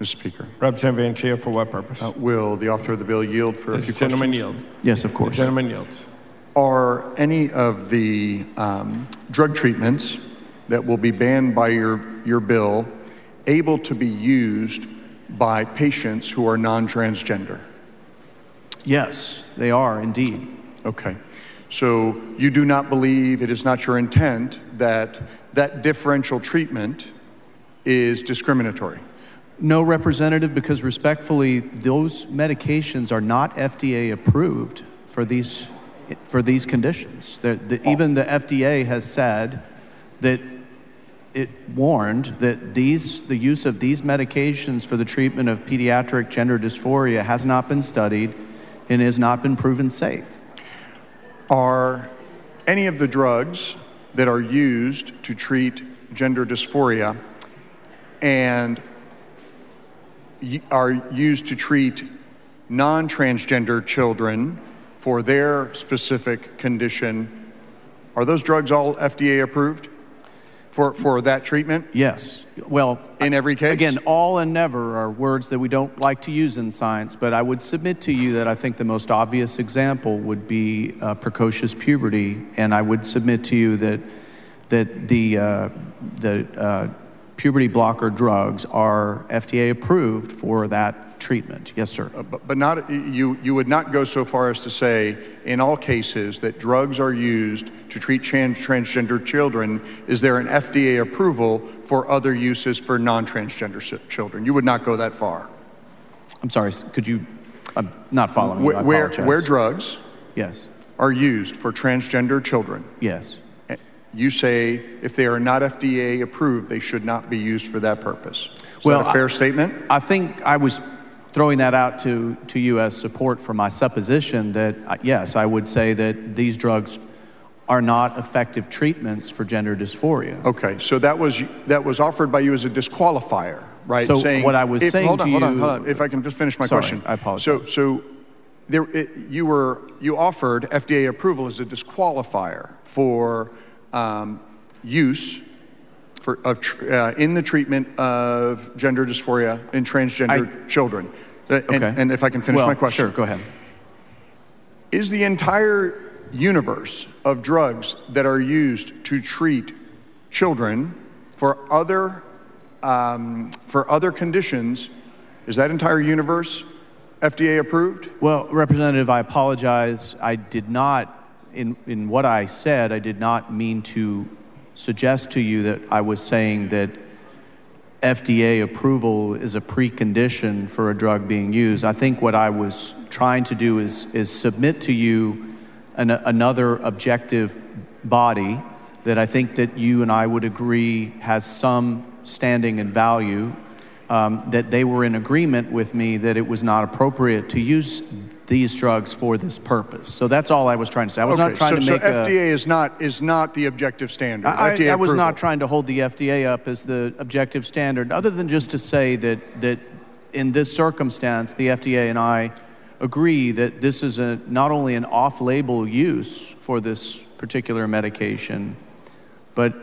Mr. Speaker. Representative Anchia, for what purpose? Will the author of the bill yield for a few questions? Gentleman yield. Yes, of course. The gentleman yields. Are any of the drug treatments that will be banned by your bill able to be used by patients who are non-transgender? Yes, they are indeed. Okay. So you do not believe, it is not your intent, that that differential treatment is discriminatory? No, Representative, because respectfully, those medications are not FDA approved for these conditions. Even the FDA has said that it warned that the use of these medications for the treatment of pediatric gender dysphoria has not been studied and has not been proven safe. Are any of the drugs that are used to treat gender dysphoria and are used to treat non-transgender children for their specific condition, are those drugs all FDA approved for that treatment? Yes. Well, in every case? Again, all and never are words that we don't like to use in science, but I would submit to you that I think the most obvious example would be precocious puberty, and I would submit to you that the puberty blocker drugs are FDA approved for that treatment. Yes, sir. But not you would not go so far as to say in all cases that drugs are used to treat transgender children, is there an FDA approval for other uses for non-transgender children? You would not go that far. I'm sorry, could you, I'm not following you, I apologize. Where drugs yes. are used for transgender children, yes. You say if they are not FDA approved, they should not be used for that purpose. Is that a fair statement? I think I was throwing that out to you as support for my supposition that, yes, I would say that these drugs are not effective treatments for gender dysphoria. Okay, so that was offered by you as a disqualifier, right? So what I was saying to you... Hold on. If I can just finish my question. I apologize. So you offered FDA approval as a disqualifier for use in the treatment of gender dysphoria in transgender children. And if I can finish my question. Sure, go ahead. Is the entire universe of drugs that are used to treat children for other conditions, is that entire universe FDA approved? Well, Representative, I apologize. I did not, in what I said, I did not mean to suggest to you that I was saying that FDA approval is a precondition for a drug being used. I think what I was trying to do is submit to you another objective body that I think that you and I would agree has some standing and value, that they were in agreement with me that it was not appropriate to use these drugs for this purpose. So that's all I was trying to say. I was not trying to make FDA is not the objective standard. I was not trying to hold the FDA up as the objective standard, other than just to say that in this circumstance, the FDA and I agree that this is not only an off-label use for this particular medication, but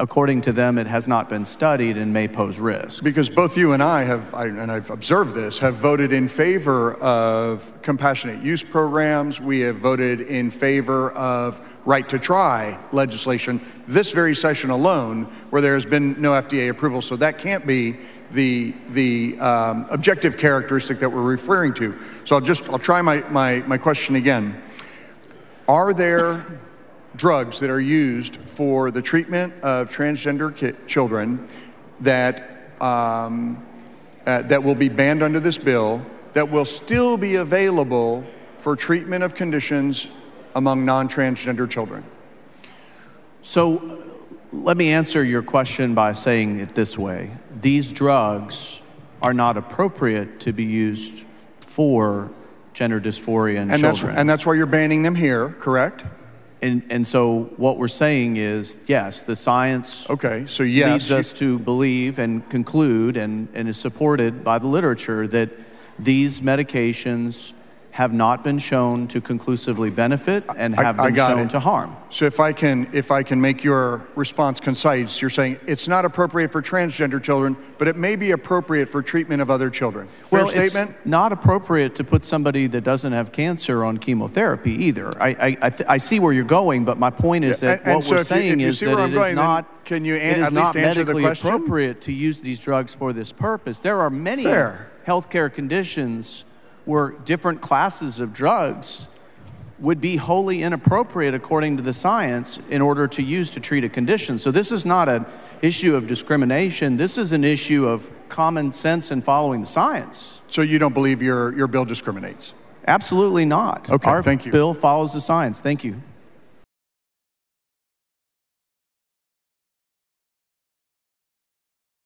according to them, it has not been studied and may pose risk. Because both you and I have, and I've observed this, have voted in favor of compassionate use programs. We have voted in favor of right to try legislation this very session alone, where there has been no FDA approval. So that can't be the objective characteristic that we're referring to. So I'll try my question again. Are there drugs that are used for the treatment of transgender children that will be banned under this bill, that will still be available for treatment of conditions among non-transgender children? So let me answer your question by saying it this way. These drugs are not appropriate to be used for gender dysphoria in children. And that's why you're banning them here, correct? And so what we're saying is, yes, the science leads us to believe and conclude and is supported by the literature that these medications have not been shown to conclusively benefit and have I been got shown it. to harm. So if I can make your response concise, you're saying it's not appropriate for transgender children, but it may be appropriate for treatment of other children. Fair statement? It's not appropriate to put somebody that doesn't have cancer on chemotherapy either. I see where you're going, but my point is that what we're saying is that it is not. Can you it is at not least answer the medically question? appropriate to use these drugs for this purpose. There are many healthcare conditions where different classes of drugs would be wholly inappropriate according to the science in order to use to treat a condition. So this is not an issue of discrimination. This is an issue of common sense and following the science. So you don't believe your bill discriminates? Absolutely not. Okay, thank you. Our bill follows the science. Thank you.